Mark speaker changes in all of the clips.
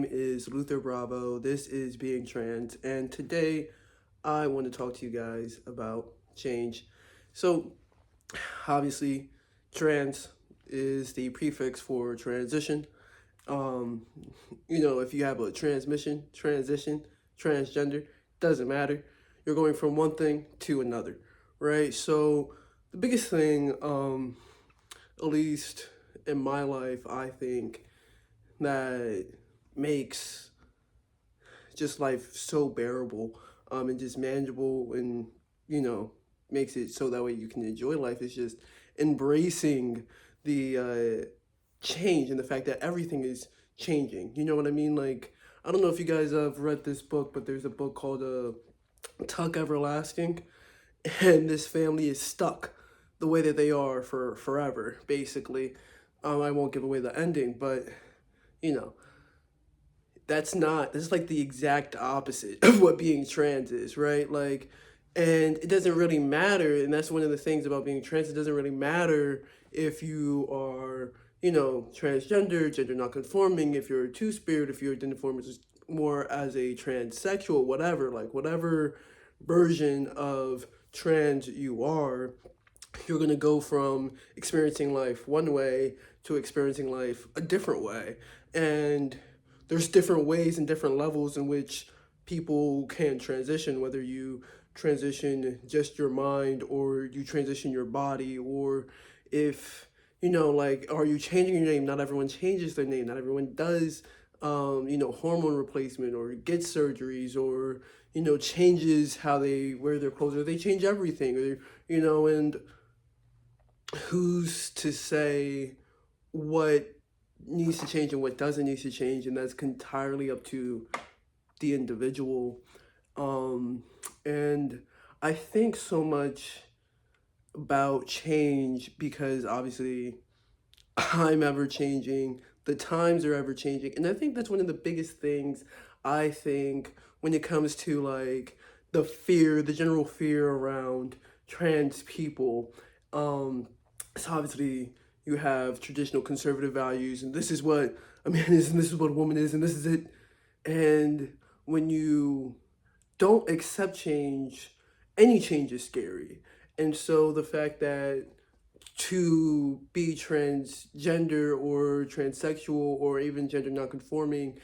Speaker 1: Is Luther Bravo. This is Being Trans, and today I want to talk to you guys about change. So, obviously, trans is the prefix for transition. Um, if you have a transmission, transition, transgender, doesn't matter. You're going from one thing to another, right? So, the biggest thing, at least in my life, I think that makes just life so bearable and just manageable and you know makes it so that way you can enjoy life is just embracing the change and the fact that everything is changing. You know what I mean? Like, I don't know if you guys have read this book, but there's a book called Tuck Everlasting, and this family is stuck the way that they are for forever basically. I won't give away the ending, but you know that's like the exact opposite of what being trans is, right? Like, and it doesn't really matter, and that's one of the things about being trans. It doesn't really matter if you are, transgender, gender not conforming, if you're a two spirit, if you identify more as a transsexual, whatever, like whatever version of trans you are, you're going to go from experiencing life one way to experiencing life a different way. And there's different ways and different levels in which people can transition, whether you transition just your mind or you transition your body, or if, like, are you changing your name? Not everyone changes their name. Not everyone does, hormone replacement or gets surgeries or, changes how they wear their clothes, or they change everything, or, and who's to say what needs to change and what doesn't need to change, and that's entirely up to the individual. And I think so much about change because obviously I'm ever changing, the times are ever changing, and I think that's one of the biggest things. I think when it comes to like the general fear around trans people, um so obviously you have traditional conservative values, and this is what a man is, and this is what a woman is, and this is it. And when you don't accept change, any change is scary. And so the fact that to be transgender or transsexual or even gender nonconforming,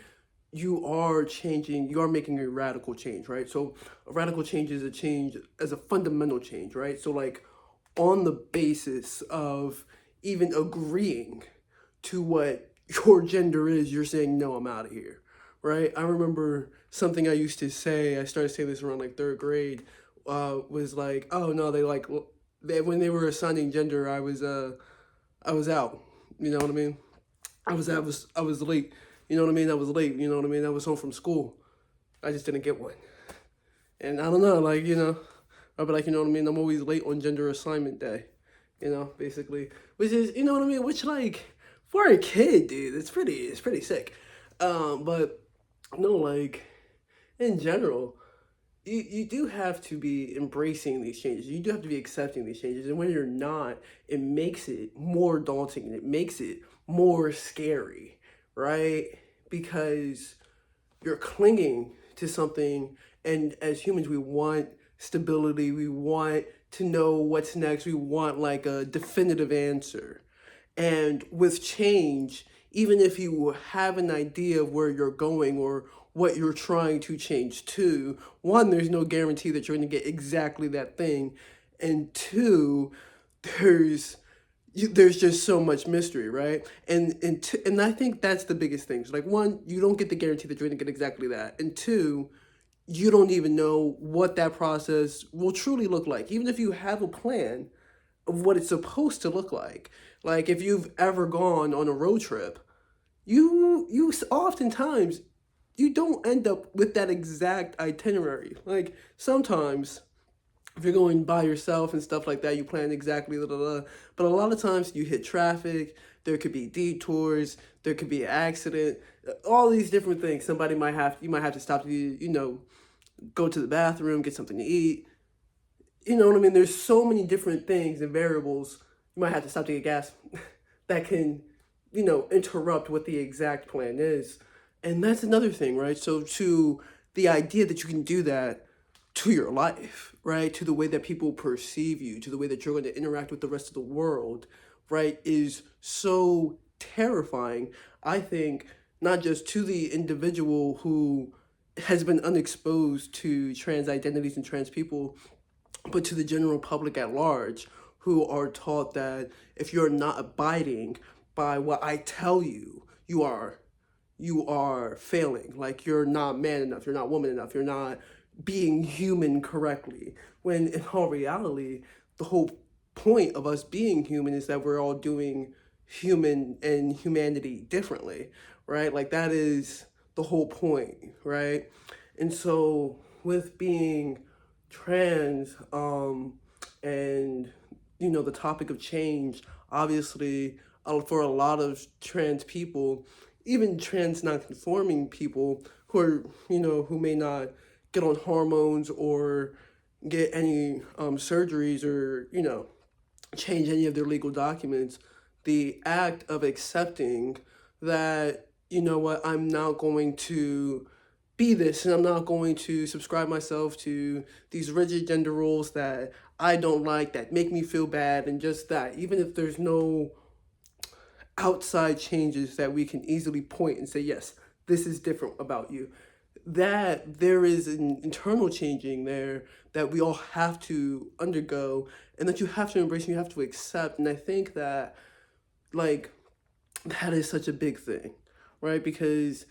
Speaker 1: you are changing, you are making a radical change, right? So a radical change is a change as a fundamental change, right? So like on the basis of even agreeing to what your gender is, you're saying, no, I'm out of here, right? I remember something I used to say, I started saying this around like third grade, was like, oh no, when they were assigning gender, I was out. You know what I mean? I was late. You know what I mean? I was late. You know what I mean? I was home from school. I just didn't get one. And I don't know, like, I'll be like, you know what I mean? I'm always late on gender assignment day, basically. Which is, you know what I mean? Which, like, for a kid, dude, it's pretty sick. But, no, like, in general, you do have to be embracing these changes. You do have to be accepting these changes. And when you're not, it makes it more daunting and it makes it more scary, right? Because you're clinging to something, and as humans we want stability, we want to know what's next, we want like a definitive answer. And with change, even if you have an idea of where you're going or what you're trying to change to, one, there's no guarantee that you're going to get exactly that thing, and two, there's there's just so much mystery, right? And I think that's the biggest thing. So like, one, you don't get the guarantee that you're going to get exactly that, and two, you don't even know what that process will truly look like, even if you have a plan of what it's supposed to look like. Like if you've ever gone on a road trip, you oftentimes you don't end up with that exact itinerary. Like sometimes if you're going by yourself and stuff like that, you plan exactly, blah, blah, blah. But a lot of times you hit traffic, there could be detours, there could be an accident, all these different things. You might have to stop to, go to the bathroom, get something to eat. You know what I mean? There's so many different things and variables. You might have to stop to get gas that can, interrupt what the exact plan is. And that's another thing, right? So to the idea that you can do that to your life, right? To the way that people perceive you, to the way that you're going to interact with the rest of the world, right, is so terrifying. I think not just to the individual who has been unexposed to trans identities and trans people, but to the general public at large who are taught that if you're not abiding by what I tell you, you are failing. Like you're not man enough, you're not woman enough, you're not being human correctly. When in all reality, the whole point of us being human is that we're all doing human and humanity differently, right? Like that is the whole point, right? And so with being trans, and the topic of change, obviously, for a lot of trans people, even trans non-conforming people who are, who may not get on hormones or get any surgeries or, change any of their legal documents, the act of accepting that, you know what, I'm not going to be this and I'm not going to subscribe myself to these rigid gender roles that I don't like, that make me feel bad, and just that, even if there's no outside changes that we can easily point and say, yes, this is different about you, that there is an internal changing there that we all have to undergo and that you have to embrace and you have to accept. And I think that, like, that is such a big thing, right? Because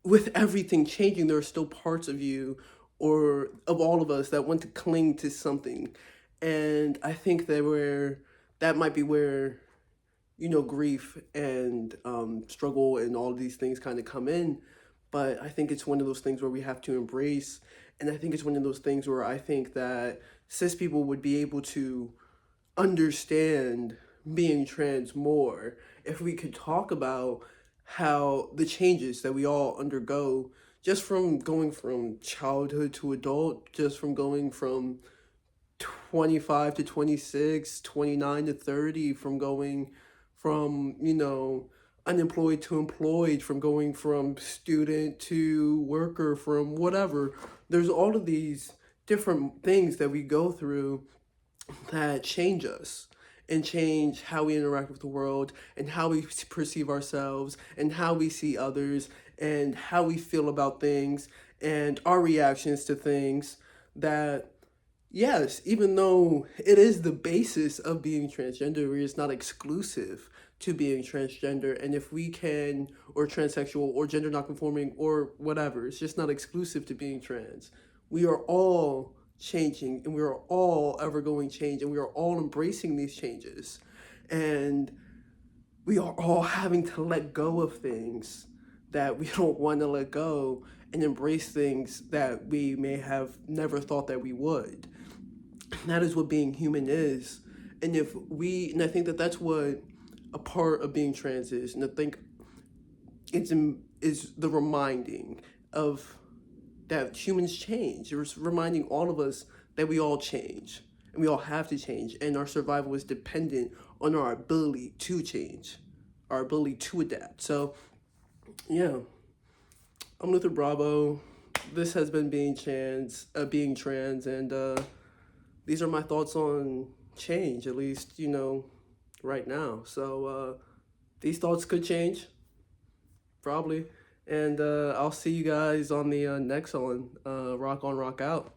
Speaker 1: with everything changing, there are still parts of you or of all of us that want to cling to something. And I think that might be where, grief and struggle and all of these things kind of come in. But I think it's one of those things where we have to embrace. And I think it's one of those things where I think that cis people would be able to understand being trans more if we could talk about how the changes that we all undergo, just from going from childhood to adult, just from going from 25 to 26, 29 to 30, from going from, unemployed to employed, from going from student to worker, from whatever. There's all of these different things that we go through that change us and change how we interact with the world and how we perceive ourselves and how we see others and how we feel about things and our reactions to things. That, yes, even though it is the basis of being transgender, it's not exclusive to being transgender. And if we can, or transsexual, or gender nonconforming, or whatever, it's just not exclusive to being trans. We are all changing and we are all ever going change and we are all embracing these changes. And we are all having to let go of things that we don't want to let go and embrace things that we may have never thought that we would. That is what being human is. And I think that that's what a part of being trans is. And I think is the reminding of that humans change. It's reminding all of us that we all change and we all have to change. And our survival is dependent on our ability to change, our ability to adapt. So, yeah, I'm Luther Bravo. This has been being trans, and these are my thoughts on change, at least, right now. So these thoughts could change, probably. And I'll see you guys on the next one. Rock on, rock out.